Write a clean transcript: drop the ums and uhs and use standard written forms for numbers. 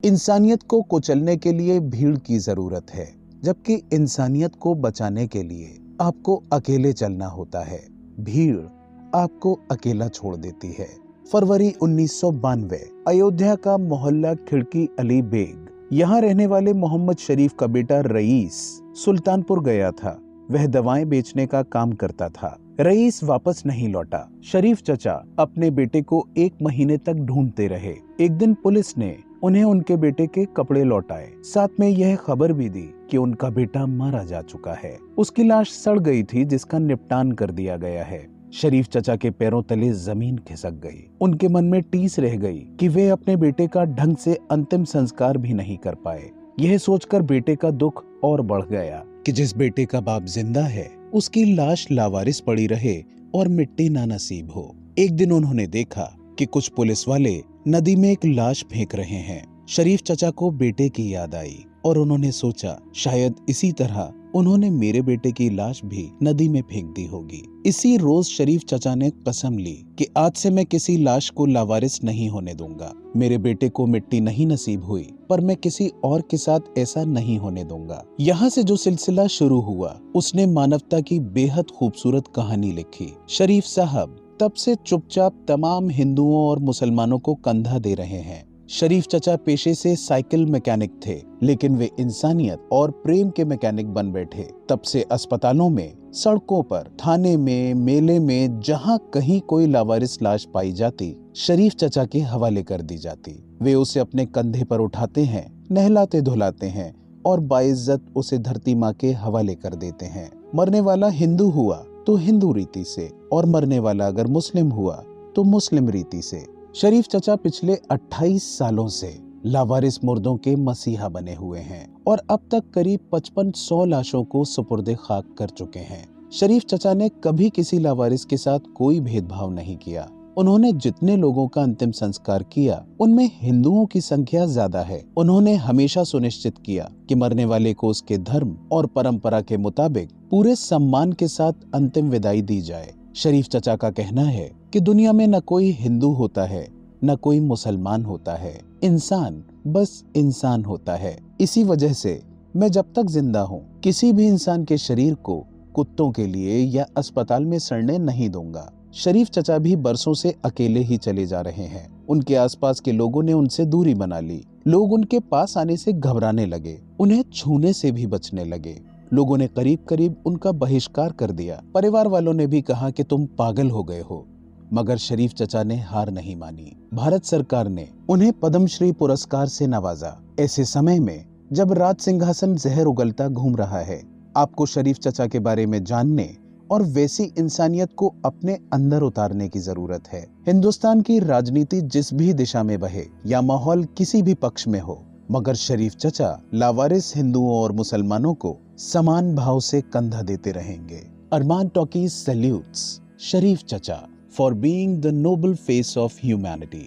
इंसानियत को कुचलने के लिए भीड़ की जरूरत है, जबकि इंसानियत को बचाने के लिए आपको अकेले चलना होता है। भीड़ आपको अकेला छोड़ देती है। फरवरी 1992, अयोध्या का मोहल्ला खिड़की अली बेग, यहाँ रहने वाले मोहम्मद शरीफ का बेटा रईस सुल्तानपुर गया था। वह दवाएं बेचने का काम करता था। रईस वापस नहीं लौटा। शरीफ चचा अपने बेटे को 1 महीने तक ढूंढते रहे। एक दिन पुलिस ने उन्हें उनके बेटे के कपड़े लौटाए। साथ में यह खबर भी दी कि उनका बेटा मारा जा चुका है। उसकी लाश सड़ गई थी, जिसका निपटान कर दिया गया है। शरीफ चचा के पैरों तले जमीन खिसक गई। उनके मन में टीस रह गई कि वे अपने बेटे का ढंग से अंतिम संस्कार भी नहीं कर पाए। यह सोचकर बेटे का दुख और बढ़ गया कि जिस बेटे का बाप जिंदा है, उसकी लाश लावारिस पड़ी रहे और मिट्टी ना नसीब हो। एक दिन उन्होंने देखा कि कुछ पुलिस वाले नदी में एक लाश फेंक रहे हैं। शरीफ चचा को बेटे की याद आई और उन्होंने सोचा, शायद इसी तरह उन्होंने मेरे बेटे की लाश भी नदी में फेंक दी होगी। इसी रोज शरीफ चचा ने कसम ली कि आज से मैं किसी लाश को लावारिस नहीं होने दूंगा। मेरे बेटे को मिट्टी नहीं नसीब हुई, पर मैं किसी और के साथ ऐसा नहीं होने दूंगा। यहाँ से जो सिलसिला शुरू हुआ, उसने मानवता की बेहद खूबसूरत कहानी लिखी। शरीफ साहब तब से चुपचाप तमाम हिंदुओं और मुसलमानों को कंधा दे रहे हैं। शरीफ चचा पेशे से साइकिल मैकेनिक थे, लेकिन वे इंसानियत और प्रेम के मैकेनिक बन बैठे। तब से अस्पतालों में, सड़कों पर, थाने में, मेले में, जहां कहीं कोई लावारिस लाश पाई जाती, शरीफ चचा के हवाले कर दी जाती। वे उसे अपने कंधे पर उठाते हैं, नहलाते धुलाते हैं और बाइज्जत उसे धरती माँ के हवाले कर देते हैं। मरने वाला हिंदू हुआ तो हिंदू रीति से, और मरने वाला अगर मुस्लिम हुआ तो मुस्लिम रीति से। शरीफ चचा पिछले 28 सालों से लावारिस मुर्दों के मसीहा बने हुए हैं और अब तक करीब 5500 लाशों को सुपुर्दे खाक कर चुके हैं। शरीफ चचा ने कभी किसी लावारिस के साथ कोई भेदभाव नहीं किया। उन्होंने जितने लोगों का अंतिम संस्कार किया, उनमें हिंदुओं की संख्या ज्यादा है। उन्होंने हमेशा सुनिश्चित किया कि मरने वाले को उसके धर्म और परंपरा के मुताबिक पूरे सम्मान के साथ अंतिम विदाई दी जाए। शरीफ चचा का कहना है कि दुनिया में न कोई हिंदू होता है, न कोई मुसलमान होता है, इंसान बस इंसान होता है। इसी वजह से मैं जब तक जिंदा हूँ, किसी भी इंसान के शरीर को कुत्तों के लिए या अस्पताल में सड़ने नहीं दूंगा। शरीफ चचा भी बरसों से अकेले ही चले जा रहे हैं। उनके आसपास के लोगों ने उनसे दूरी बना ली। लोग उनके पास आने से घबराने लगे, उन्हें छूने से भी बचने लगे। लोगों ने करीब करीब उनका बहिष्कार कर दिया। परिवार वालों ने भी कहा कि तुम पागल हो गए हो, मगर शरीफ चचा ने हार नहीं मानी। भारत सरकार ने उन्हें पद्मश्री पुरस्कार से नवाजा। ऐसे समय में जब राज सिंहासन जहर उगलता घूम रहा है, आपको शरीफ चचा के बारे में जानने और वैसी इंसानियत को अपने अंदर उतारने की जरूरत है। हिंदुस्तान की राजनीति जिस भी दिशा में बहे या माहौल किसी भी पक्ष में हो, मगर शरीफ चचा लावारिस हिंदुओं और मुसलमानों को समान भाव से कंधा देते रहेंगे। अरमान टॉकीज सैल्यूट्स शरीफ चचा for being the noble face of humanity.